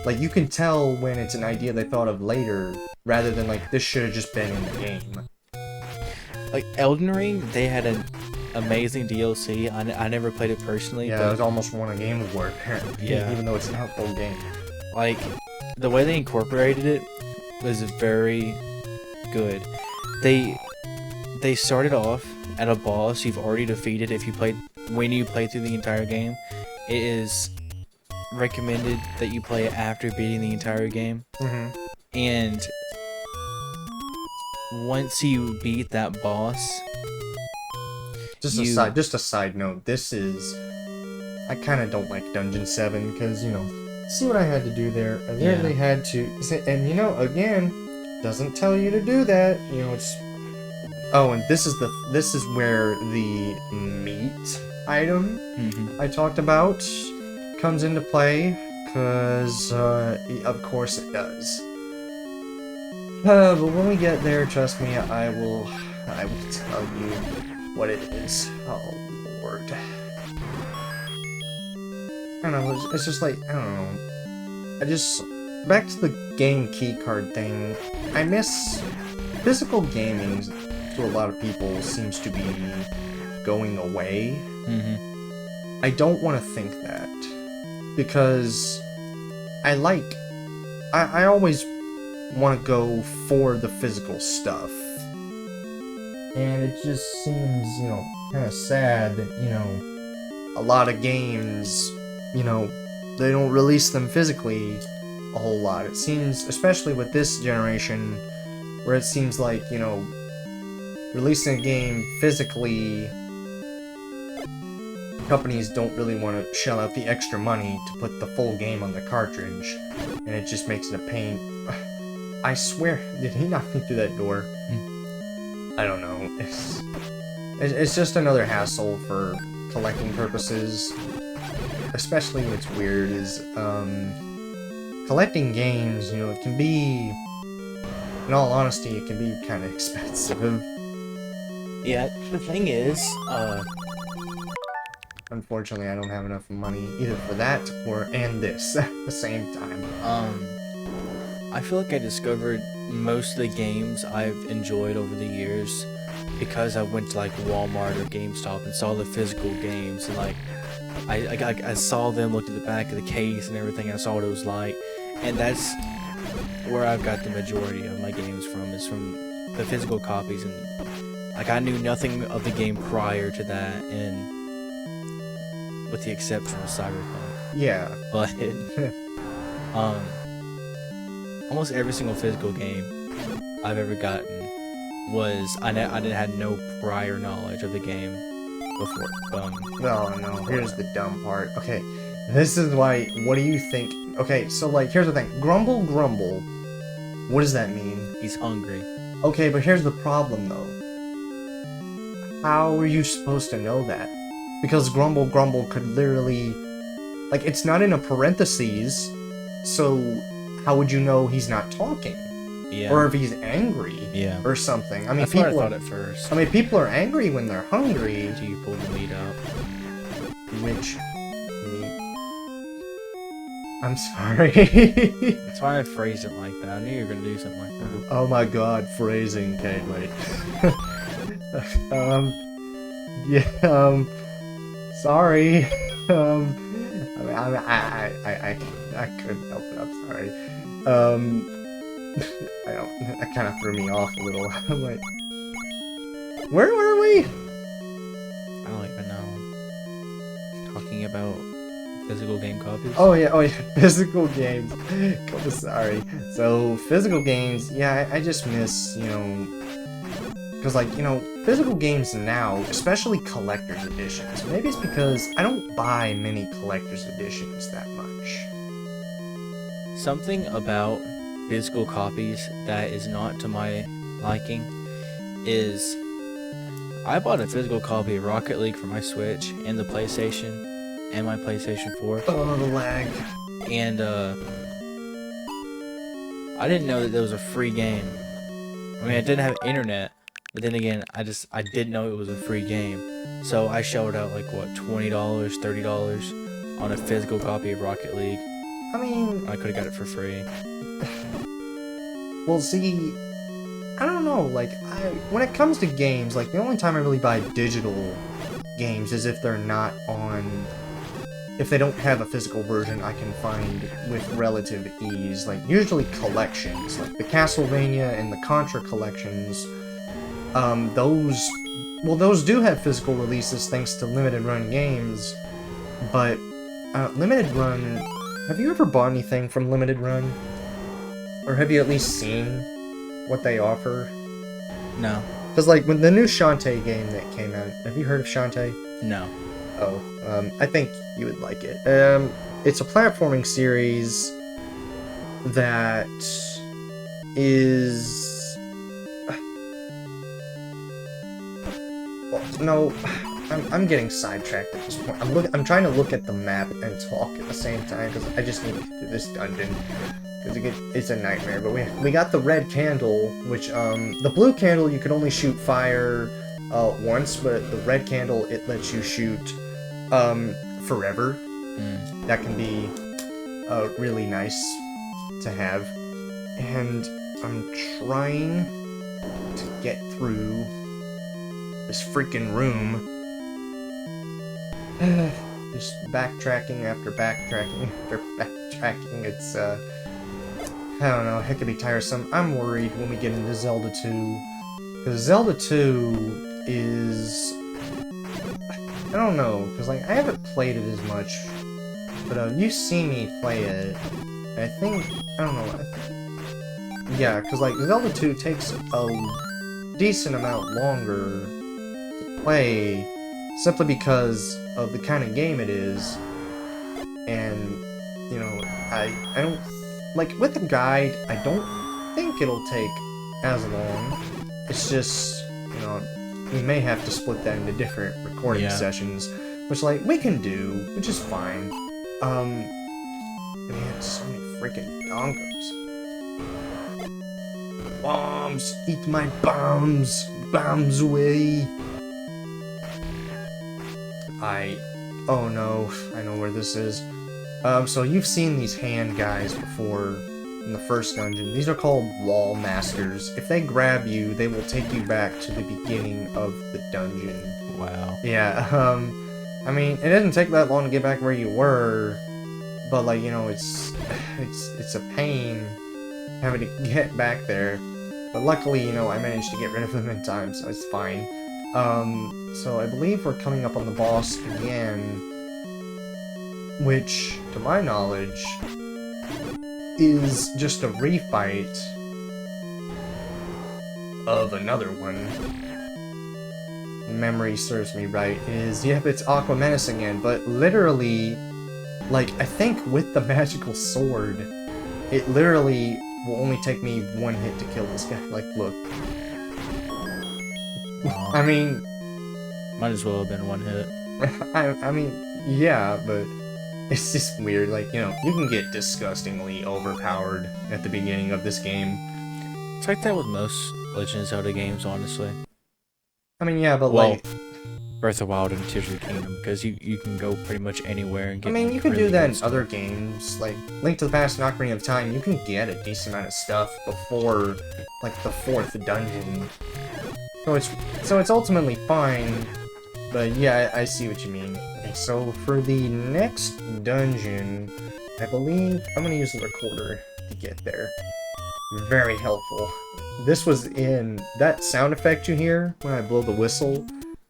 Like, you can tell when it's an idea they thought of later, rather than, like, this should have just been in the game. Like, Elden Ring, they had an amazing DLC. I never played it personally. Yeah, but it was almost won a Game Award, Yeah. even though it's not a full game. Like, the way they incorporated it was very good. They started off at a boss you've already defeated when you play through the entire game. It is recommended that you play it after beating the entire game. And once you beat that boss, just a side note, I kind of don't like Dungeon 7 because, see what I had to do there. I literally had to, and again, doesn't tell you to do that. It's, oh, and this is where the meat item I talked about comes into play, because of course it does. But when we get there, trust me, I will tell you what it is. Oh Lord. I don't know, it's just like, I don't know. Back to the game keycard thing, I miss physical gaming. To a lot of people, seems to be going away. I don't want to think that, because I always want to go for the physical stuff, and it just seems, kind of sad that, a lot of games, they don't release them physically a whole lot. It seems, especially with this generation, where it seems like, releasing a game physically, companies don't really want to shell out the extra money to put the full game on the cartridge, and it just makes it a pain. I swear, did he knock me through that door? I don't know. It's just another hassle for collecting purposes. Especially what's weird is, collecting games, it can be, in all honesty, it can be kind of expensive. Yeah, the thing is, unfortunately, I don't have enough money either for that and this at the same time. I feel like I discovered most of the games I've enjoyed over the years because I went to like Walmart or GameStop and saw the physical games, and like I saw them, looked at the back of the case and everything. I saw what it was like, and that's where I've got the majority of my games from, is from the physical copies. And like, I knew nothing of the game prior to that, and with the exception of Cyberpunk. Yeah. But almost every single physical game I've ever gotten was I had no prior knowledge of the game before. Oh no, here's the dumb part. Okay, this is why. What do you think? Okay, so like, here's the thing. Grumble, grumble. What does that mean? He's hungry. Okay, but here's the problem though. How are you supposed to know that? Because grumble, grumble could literally, like, it's not in a parentheses, so how would you know he's not talking? Yeah. Or if he's angry. Yeah. Or something. I mean, that's what I thought at first. I mean, people are angry when they're hungry. Do you pull the meat out? Which meat? I'm sorry. That's why I phrased it like that. I knew you were gonna do something like that. Oh my god, phrasing. Okay, wait. Yeah, sorry. I couldn't help it, I'm sorry. That kind of threw me off a little. I'm like, where were we? I don't even know. Talking about physical game copies? Oh yeah, physical games. I'm sorry. So, physical games, yeah, I just miss, because, like, physical games now, especially collector's editions, maybe it's because I don't buy many collector's editions that much. Something about physical copies that is not to my liking is I bought a physical copy of Rocket League for my Switch and the PlayStation and my PlayStation 4. Oh, the lag. And I didn't know that there was a free game. I mean, I didn't have internet, but then again, I didn't know it was a free game. So I shelled out like, what, $20, $30 on a physical copy of Rocket League. I mean... I could've got it for free. Well, see... I don't know, like, when it comes to games, like, the only time I really buy digital games is if they're not on... If they don't have a physical version I can find with relative ease. Like, usually collections, like the Castlevania and the Contra collections, those do have physical releases thanks to limited run games, but, limited run... Have you ever bought anything from limited run? Or have you at least seen what they offer? No. Because, like, when the new Shantae game that came out, have you heard of Shantae? No. Oh, I think you would like it. It's a platforming series that is... Well, no, I'm getting sidetracked at this point. I'm trying to look at the map and talk at the same time, because I just need to get through this dungeon. Because it's a nightmare, but we got the red candle, which, the blue candle you can only shoot fire, once, but the red candle, it lets you shoot, forever. That can be, really nice to have. And I'm trying to get through this freaking room. Just backtracking after backtracking after backtracking, it's, I don't know, it could be tiresome. I'm worried when we get into Zelda 2, because Zelda 2 is... I don't know, because, like, I haven't played it as much, but, you see me play it, I think, I don't know, yeah, because, like, Zelda 2 takes a decent amount longer to play, simply because of the kind of game it is, and, you know, I don't... Like, with a guide, I don't think it'll take as long. It's just, you know, we may have to split that into different recording sessions, which, like, we can do, which is fine. Man, so many freaking dongos. Bombs! Eat my bombs! Bombs away! Oh no, I know where this is. So you've seen these hand guys before in the first dungeon. These are called wall masters. If they grab you, they will take you back to the beginning of the dungeon. Wow. Yeah, I mean, it doesn't take that long to get back where you were, but, like, you know, it's a pain having to get back there. But luckily, you know, I managed to get rid of them in time, so it's fine. So I believe we're coming up on the boss again, which, to my knowledge, is just a refight of another one. Memory serves me right, yep, it's Aqua Menace again, but literally, like, I think with the magical sword, it literally will only take me one hit to kill this guy. Like, look. I mean... Might as well have been one hit. I mean, yeah, but it's just weird. Like, you know, you can get disgustingly overpowered at the beginning of this game. It's like that with most Legend of Zelda games, honestly. I mean, yeah, but well, like... Breath of the Wild and Tears of the Kingdom, because you can go pretty much anywhere and get... I mean, you can do that in other games, like Link to the Past and Ocarina of Time. You can get a decent amount of stuff before, like, the 4th dungeon. So it's ultimately fine, but yeah, I see what you mean. Okay, so for the next dungeon, I believe I'm gonna use the recorder to get there. Very helpful. This was in... That sound effect you hear when I blow the whistle,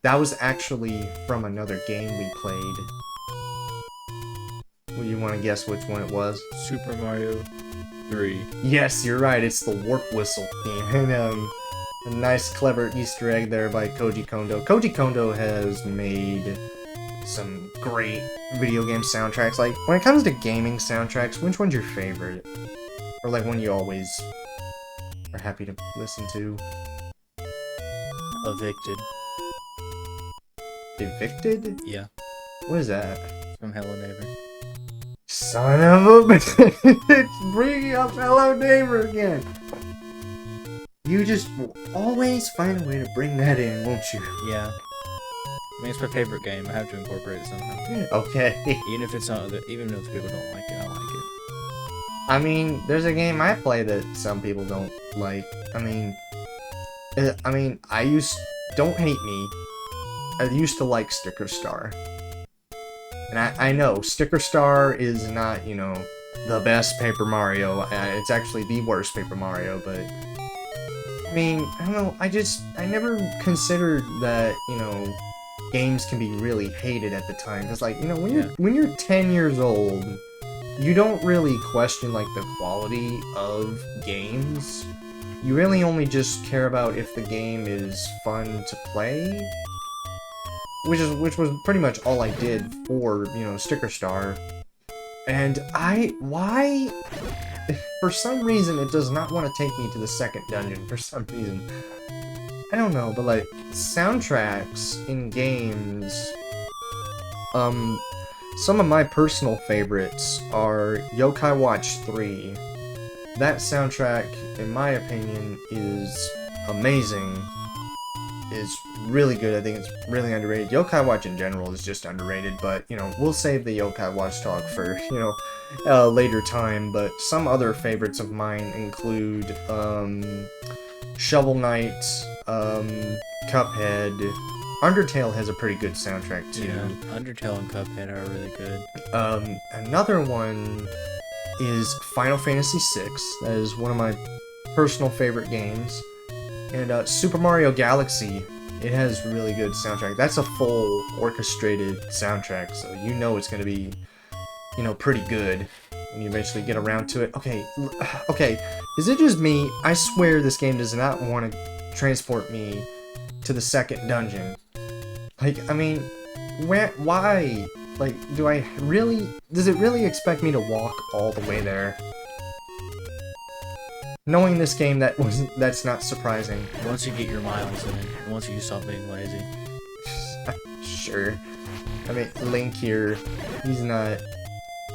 that was actually from another game we played. Well, you want to guess which one it was? Super Mario 3. Yes, you're right, it's the Warp Whistle theme. And, a nice, clever Easter egg there by Koji Kondo. Koji Kondo has made some great video game soundtracks. Like, when it comes to gaming soundtracks, which one's your favorite? Or, like, one you always are happy to listen to? Evicted. Evicted? Yeah. What is that? From Hello Neighbor. Son of a bitch! It's bringing up Hello Neighbor again! You just will always find a way to bring that in, won't you? Yeah. I mean, it's my favorite game. I have to incorporate it somehow. Okay. Even if it's not, even if people don't like it, I like it. I mean, there's a game I play that some people don't like. Don't hate me. I used to like Sticker Star. And I know, Sticker Star is not, the best Paper Mario. It's actually the worst Paper Mario, but... I mean, I don't know, I never considered that, games can be really hated at the time. Because, like, when you're 10 years old, you don't really question, like, the quality of games. You really only just care about if the game is fun to play. Which was pretty much all I did for, Sticker Star. And why? For some reason, it does not want to take me to the second dungeon, for some reason. I don't know, but, like, soundtracks in games... some of my personal favorites are Yokai Watch 3. That soundtrack, in my opinion, is amazing. Is really good. I think it's really underrated. Yokai Watch in general is just underrated, but, we'll save the Yokai Watch talk for, a later time, but some other favorites of mine include, Shovel Knight, Cuphead. Undertale has a pretty good soundtrack, too. Yeah, Undertale and Cuphead are really good. Another one is Final Fantasy VI. That is one of my personal favorite games. And Super Mario Galaxy, it has really good soundtrack. That's a full orchestrated soundtrack, so it's going to be, pretty good when you eventually get around to it. Okay, is it just me? I swear this game does not want to transport me to the second dungeon. Like, I mean, why? Like, does it really expect me to walk all the way there? Knowing this game, that's not surprising. Once you get your miles in, once you stop being lazy. Sure. I mean, Link here, he's not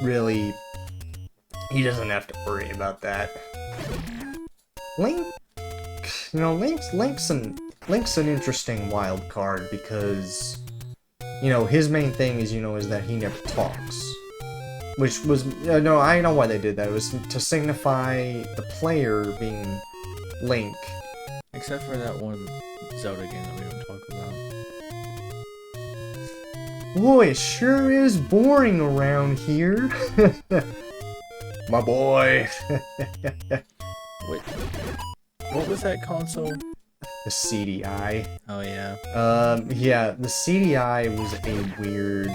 really... He doesn't have to worry about that. Link... Link's an interesting wild card because, his main thing is that he never talks. Which was, no, I know why they did that. It was to signify the player being Link. Except for that one Zelda game that we don't talk about. Boy, it sure is boring around here. My boy. Wait, what was that console? The CDI. Oh, yeah. Yeah, the CDI was a weird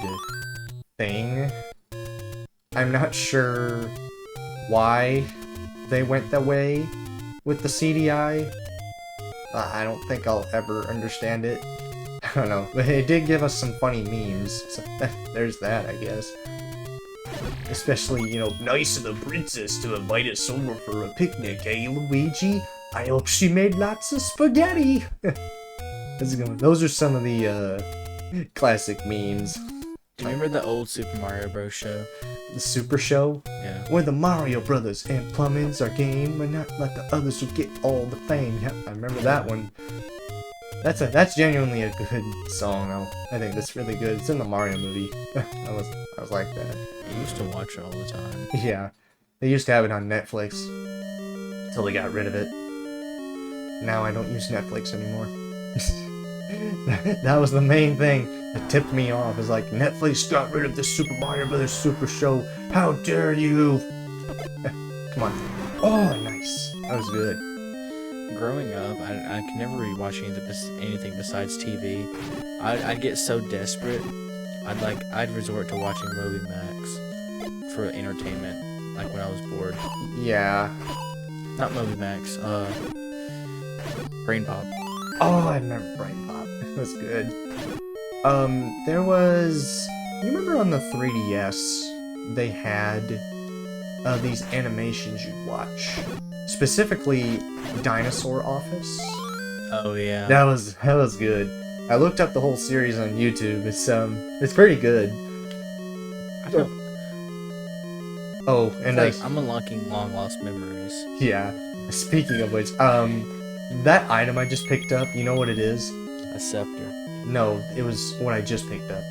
thing. I'm not sure why they went that way with the CDI. I don't think I'll ever understand it. I don't know, but it did give us some funny memes, so there's that, I guess. Especially, nice of the princess to invite us over for a picnic, eh, Luigi? I hope she made lots of spaghetti! How's it going? Those are some of the, classic memes. Do you remember the old Super Mario Bros. Show? The Super Show? Yeah. Where the Mario Brothers and plumbing's our game, and not like the others who get all the fame. Yep, I remember that one. That's genuinely a good song, though. I think that's really good. It's in the Mario movie. I was like that. I used to watch it all the time. Yeah. They used to have it on Netflix. Until they got rid of it. Now I don't use Netflix anymore. That was the main thing that tipped me off. Is like, Netflix got rid of the Super Mario Brothers Super Show. How dare you? Come on. Oh, nice. That was good. Growing up, I could never really watch anything besides TV. I'd get so desperate. I'd resort to watching Movie Max for entertainment, like when I was bored. Yeah. Not Movie Max. Brain Pop. Oh, I remember Brain Pop. It was good. There was... You remember on the 3DS, they had these animations you'd watch. Specifically, Dinosaur Office. Oh, yeah. That was good. I looked up the whole series on YouTube. It's pretty good. Oh, and I'm unlocking long lost memories. Yeah. Speaking of which, that item I just picked up, you know what it is? A scepter. No, it was what I just picked up.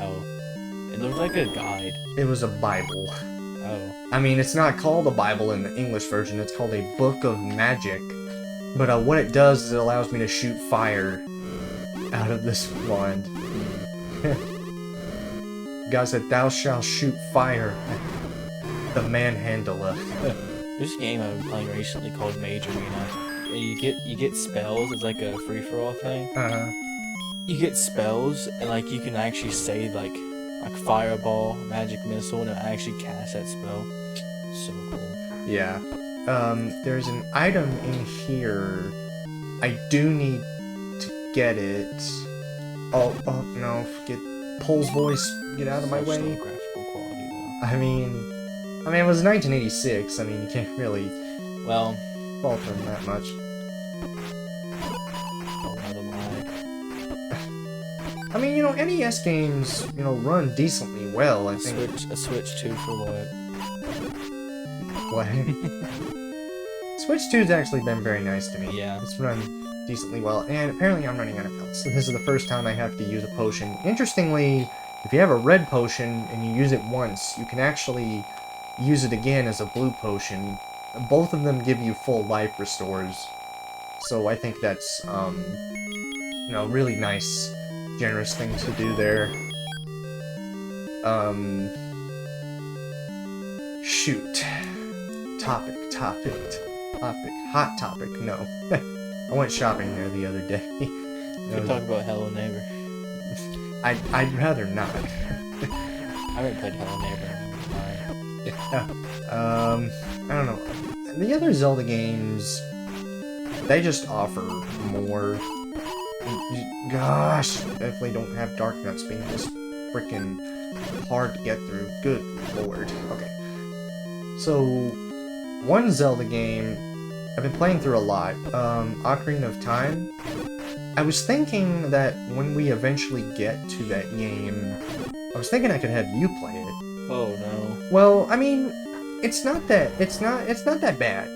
Oh. It looked like a guide. It was a Bible. Oh. I mean, it's not called a Bible in the English version, it's called a Book of Magic. But what it does is it allows me to shoot fire out of this wand. God said, "Thou shalt shoot fire at the manhandler." There's a game I've been playing recently called Mage Arena. And you get spells. It's like a free-for-all thing. You get spells, and like you can actually say like fireball, magic missile, and it actually casts that spell. So cool. Yeah. There's an item in here. I do need to get it. Oh no! Get Pole's voice. Get out of my way. Low graphical quality though. I mean, it was 1986. I mean, you can't really Well, fault them that much. another lie. I mean, NES games, run decently well. I think. A Switch 2 for what? What? Switch 2's actually been very nice to me. Yeah. It's run decently well, and apparently I'm running out of health, so this is the first time I have to use a potion. Interestingly, if you have a red potion and you use it once, you can actually use it again as a blue potion. Both of them give you full life restores, so I think that's, really nice, generous thing to do there. Shoot. Hot topic, no. I went shopping there the other day. We could talk about Hello Neighbor. I'd rather not. I haven't played Hello Neighbor in a while. I don't know. The other Zelda games, they just offer more. Gosh, definitely don't have Dark Nuts being just freaking hard to get through. Good lord. Okay. So, one Zelda game I've been playing through a lot, Ocarina of Time. I was thinking that when we eventually get to that game, I was thinking I could have you play it. Oh no. Well, I mean, it's not that bad.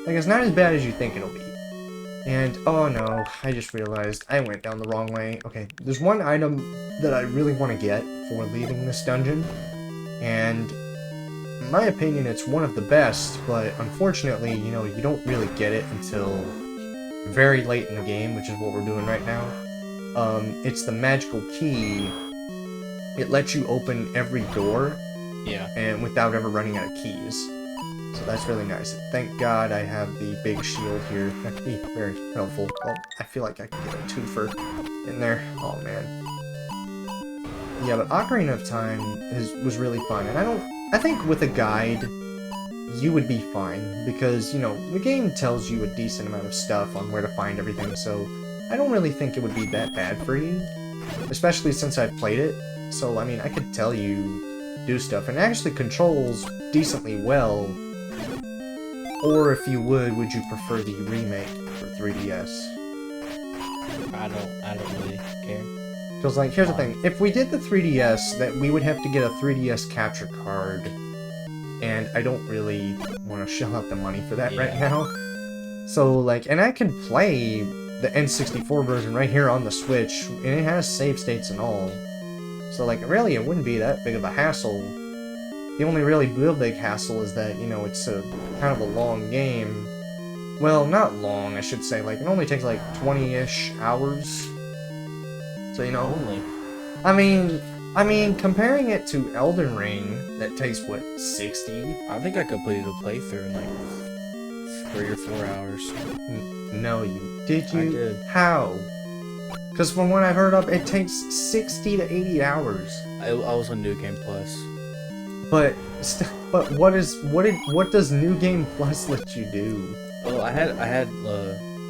Like, it's not as bad as you think it'll be. And, oh no, I just realized I went down the wrong way. Okay, there's one item that I really want to get for leaving this dungeon, and in my opinion, it's one of the best, but unfortunately, you don't really get it until very late in the game, which is what we're doing right now. It's the magical key. It lets you open every door, and without ever running out of keys. So that's really nice. Thank God I have the big shield here. That'd be very helpful. Oh, I feel like I could get a twofer in there. Oh man. Yeah, but Ocarina of Time was really fun, and I think with a guide, you would be fine, because, the game tells you a decent amount of stuff on where to find everything, so I don't really think it would be that bad for you, especially since I've played it. So, I mean, I could tell you do stuff, and it actually controls decently well. Or if you would you prefer the remake for 3DS? I don't really care. Because, like, here's the thing. If we did the 3DS, that we would have to get a 3DS capture card. And I don't really want to shell out the money for that right now. So, like, and I can play the N64 version right here on the Switch, and it has save states and all. So, like, really, it wouldn't be that big of a hassle. The only really real big hassle is that, it's a kind of a long game. Well, not long, I should say. Like, it only takes, like, 20-ish hours. So, Only. I mean, comparing it to Elden Ring, that takes, what, 60? I think I completed the playthrough in like 3 or 4 hours. No, did you? I did. How? Because from what I've heard of, it takes 60 to 80 hours. I was on New Game Plus. But what does New Game Plus let you do? Well,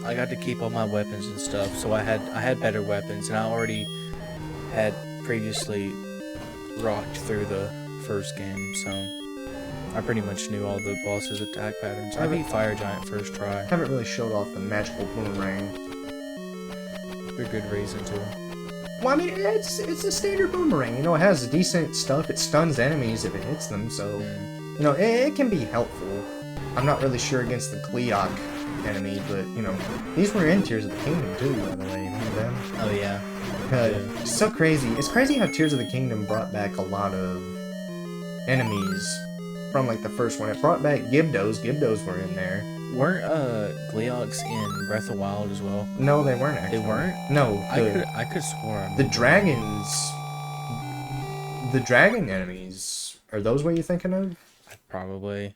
I got to keep all my weapons and stuff, so I had better weapons, and I already had previously rocked through the first game, so I pretty much knew all the boss's attack patterns. I beat Fire Giant first try. Haven't really showed off the magical boomerang. For good reason too. Well, I mean, it's a standard boomerang. It has decent stuff. It stuns enemies if it hits them, so it can be helpful. I'm not really sure against the Gleeok enemy, but these were in Tears of the Kingdom too, by the way. Remember them? Oh yeah. It's so crazy. It's crazy how Tears of the Kingdom brought back a lot of enemies from like the first one. It brought back Gibdos. Gibdos were in there. Weren't Gleoks in Breath of the Wild as well? No, they weren't actually. They weren't? No, I could swear. The dragons. The dragon enemies. Are those what you're thinking of? Probably.